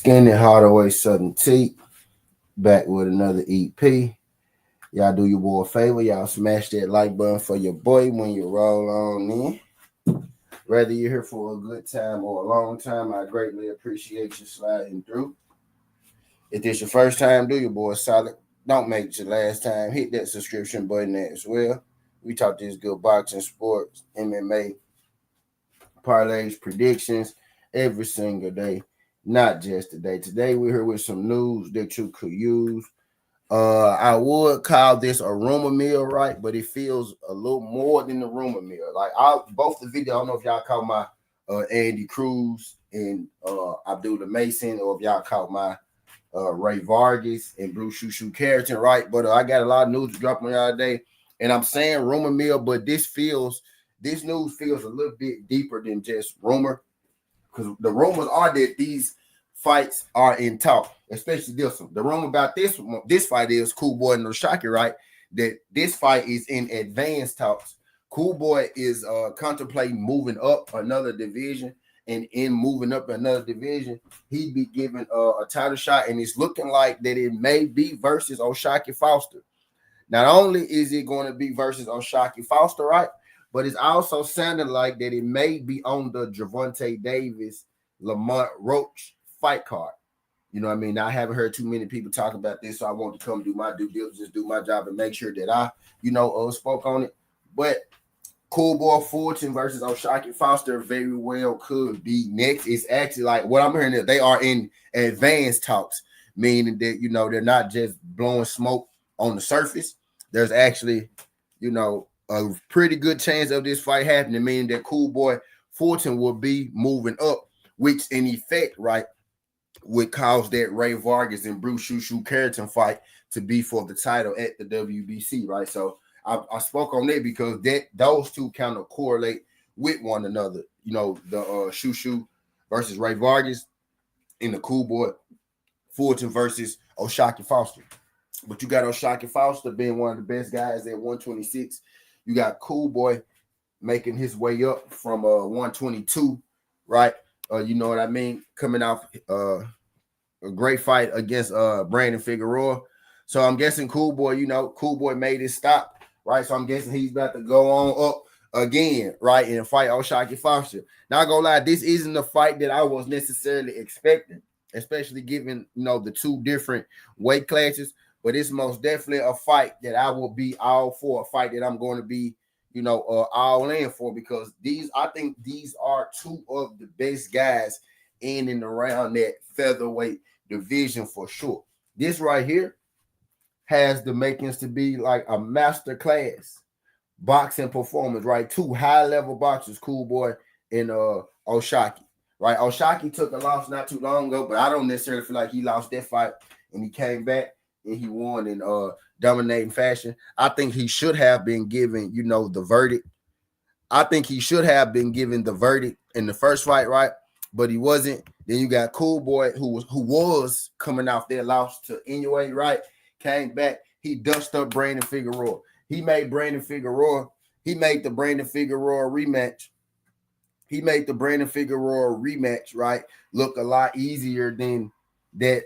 Skinny Hardaway Southern Tea, back with another EP. Y'all do your boy a favor. Y'all smash that like button for your boy when you roll on in. Whether you're here for a good time or a long time, I greatly appreciate you sliding through. If this your first time, do your boy solid. Don't make it your last time. Hit that subscription button as well. We talk this good boxing, sports, MMA, parlays, predictions every single day, not just today. Today we're here with some news that you could use. I would call this a rumor mill, right? But it feels a little more than the rumor mill. Like both the video, I don't know if y'all caught my Andy Cruz and Abdul Mason, or if y'all caught my Ray Vargas and Bruce Shushu Carrington, right? But I got a lot of news dropping the other day, and I'm saying rumor mill, but this news feels a little bit deeper than just rumor, because the rumors are that these fights are in talk, especially this one. The rumor about this fight is Cool Boy and Oshaki, right? That this fight is in advanced talks. Cool Boy is contemplating moving up another division, and in moving up another division, he'd be given a title shot, and it's looking like that it may be versus Oshaki Foster. Not only is it going to be versus Oshaki Foster, right? But it's also sounding like that it may be on the Gervonta Davis, Lamont Roach fight card. You know what I mean? Now, I haven't heard too many people talk about this, so I want to come do my due diligence, do my job, and make sure that I, spoke on it. But Cool Boy Fulton versus Oshaki Foster very well could be next. It's actually like what I'm hearing that they are in advanced talks, meaning that, they're not just blowing smoke on the surface. There's actually, a pretty good chance of this fight happening, meaning that Cool Boy Fulton will be moving up, which in effect, right, would cause that Ray Vargas and Bruce Shushu Carrington fight to be for the title at the WBC, right? So I spoke on that because those two kind of correlate with one another. The Shushu versus Ray Vargas and the Cool Boy Fulton versus Oshaki Foster. But you got Oshaki Foster being one of the best guys at 126. You got Cool Boy making his way up from 122, right? You know what I mean? Coming off a great fight against Brandon Figueroa. So I'm guessing Cool Boy, Cool Boy made his stop, right? So I'm guessing he's about to go on up again, right, and fight Oshaki Foster. Not gonna lie, this isn't the fight that I was necessarily expecting, especially given, the two different weight classes. But it's most definitely a fight that I will be all for, a fight that I'm going to be, all in for, because I think these are two of the best guys in and around that featherweight division for sure. This right here has the makings to be like a master class boxing performance, right? Two high-level boxers, Cool Boy and Oshaki, right? Oshaki took a loss not too long ago, but I don't necessarily feel like he lost that fight, and he came back and he won in dominating fashion. I think he should have been given, the verdict. I think he should have been given the verdict in the first fight, right? But he wasn't. Then you got Cool Boy, who was coming off their loss to Inoue, right? Came back. He dusted up Brandon Figueroa. He made the Brandon Figueroa rematch. He made the Brandon Figueroa rematch, right, look a lot easier than the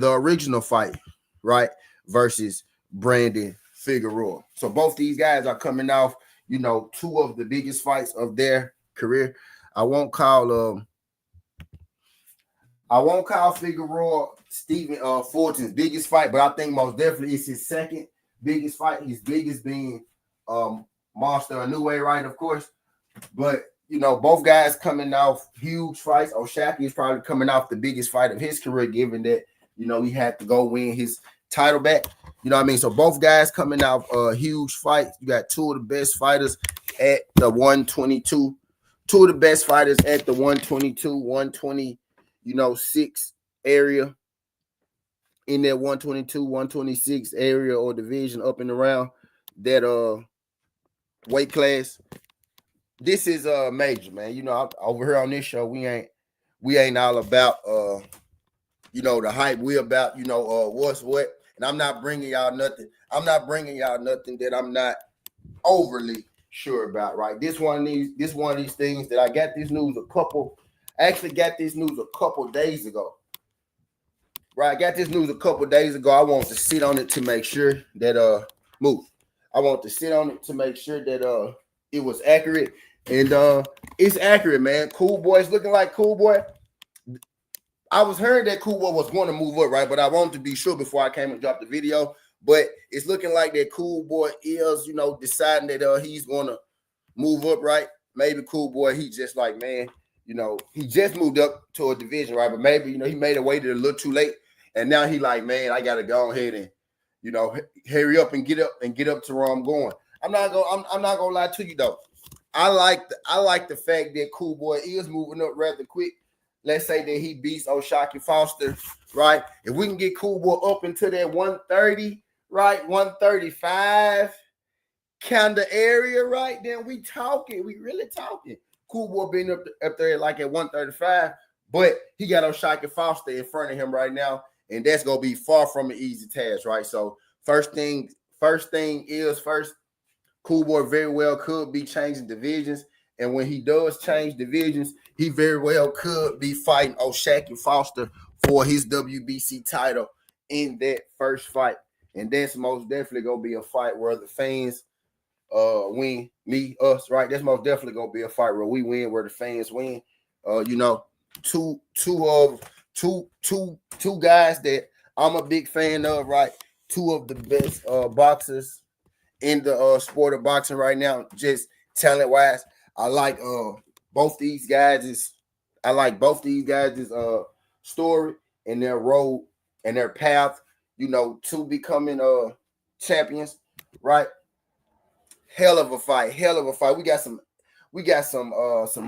original fight, right, versus Brandon Figueroa. So both these guys are coming off, two of the biggest fights of their career. I won't call Figueroa Stephen Fulton's biggest fight, but I think most definitely it's his second biggest fight. His biggest being Monster Inoue, right, of course. But both guys coming off huge fights. Oshaki is probably coming off the biggest fight of his career, given that he had to go win his title back. You know what I mean? So both guys coming off huge fights. You got two of the best fighters at the 122. Two of the best fighters at the 122, 126 area. In that 122, 126 area or division, up and around that weight class. This is major, man. Over here on this show, we ain't all about the hype. We about what's what. And I'm not bringing y'all nothing. That I'm not overly sure about, right? This one of these things that I got this news a couple days ago. Right, I got this news a couple days ago. I want to sit on it to make sure that move. I want to sit on it to make sure that it was accurate. And it's accurate, man. Cool Boy is looking like Cool Boy. I was hearing that Cool Boy was going to move up, right? But I wanted to be sure before I came and dropped the video. But it's looking like that Cool Boy is, deciding that he's going to move up, right? Maybe Cool Boy, he just like, man, he just moved up to a division, right? But maybe, he made it waited a little too late. And now he like, man, I got to go ahead and, hurry up and get up to where I'm going. I'm not gonna lie to you though. I like the fact that Cool Boy is moving up rather quick. Let's say that he beats O'Shaquie Foster, right? If we can get Cool Boy up into that 130, right, 135 kind of area, right, then we really talking. Cool Boy being up there like at 135, but he got O'Shaquie Foster in front of him right now, and that's gonna be far from an easy task, right? So first thing is first. Cool Boy very well could be changing divisions, and when he does change divisions, he very well could be fighting O'Shaquie Foster for his WBC title in that first fight, and that's most definitely gonna be a fight where the fans win, us, right? That's most definitely gonna be a fight where we win, where the fans win. Two guys that I'm a big fan of, right? Two of the best boxers in the sport of boxing right now, just talent wise. I like both these guys' story and their road and their path, to becoming champions, right? Hell of a fight. We got some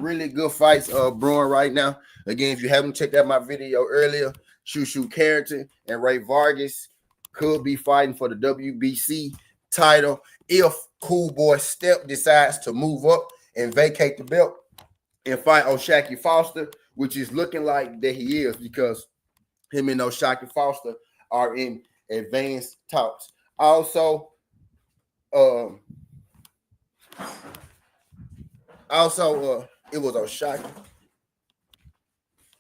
really good fights brewing right now. Again, if you haven't checked out my video earlier, Shushu Carrington and Ray Vargas could be fighting for the WBC title if Cool Boy decides to move up and vacate the belt and fight O'Shaquie Foster, which is looking like that he is, because him and O'Shaquie Foster are in advanced talks. Also, it was O'Shaquie.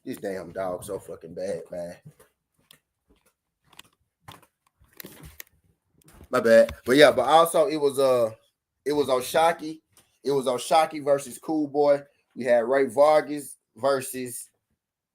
This damn dog so fucking bad, man. My bad. But also it was O'Shaquie. It was O'Shaquie versus Cool Boy. We had Ray Vargas versus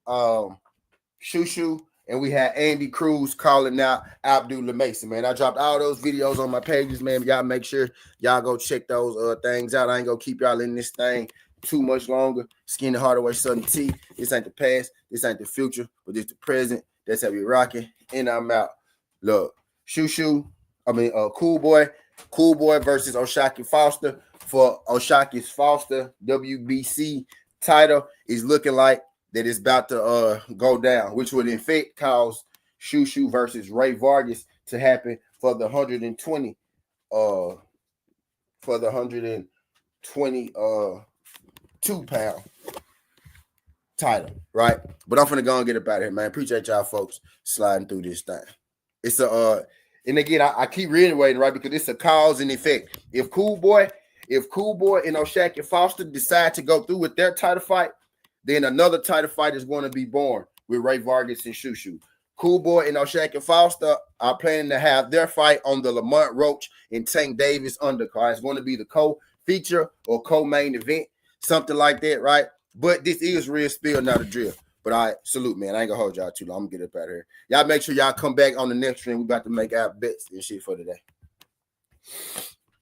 Shushu, and we had Andy Cruz calling out Abdullah Mason, man. I dropped all those videos on my pages, man. Y'all make sure y'all go check those things out. I ain't gonna keep y'all in this thing too much longer. Skinny Hardaway Southern T. This ain't the past, this ain't the future, but this the present. That's how we rocking. And I'm out. Look, Cool Boy versus O'Shaquie Foster for O'Shaquie Foster WBC title is looking like that it's about to go down, which would in fact cause Shushu versus Ray Vargas to happen for the 122 pound title, right? But I'm finna go and get up out of here, man. Appreciate y'all folks sliding through this thing. It's and again, I keep reiterating, right, because it's a cause and effect. If Cool Boy and O'Shaquie Foster decide to go through with their title fight, then another title fight is going to be born with Ray Vargas and Shushu. Cool Boy and O'Shaquie Foster are planning to have their fight on the Lamont Roach and Tank Davis undercard. It's going to be the co-feature or co-main event, something like that, right? But this is real spill, not a drill. But I salute, man. I ain't gonna hold y'all too long. I'm gonna get up out of here. Y'all make sure y'all come back on the next stream. We about to make our bets and shit for today.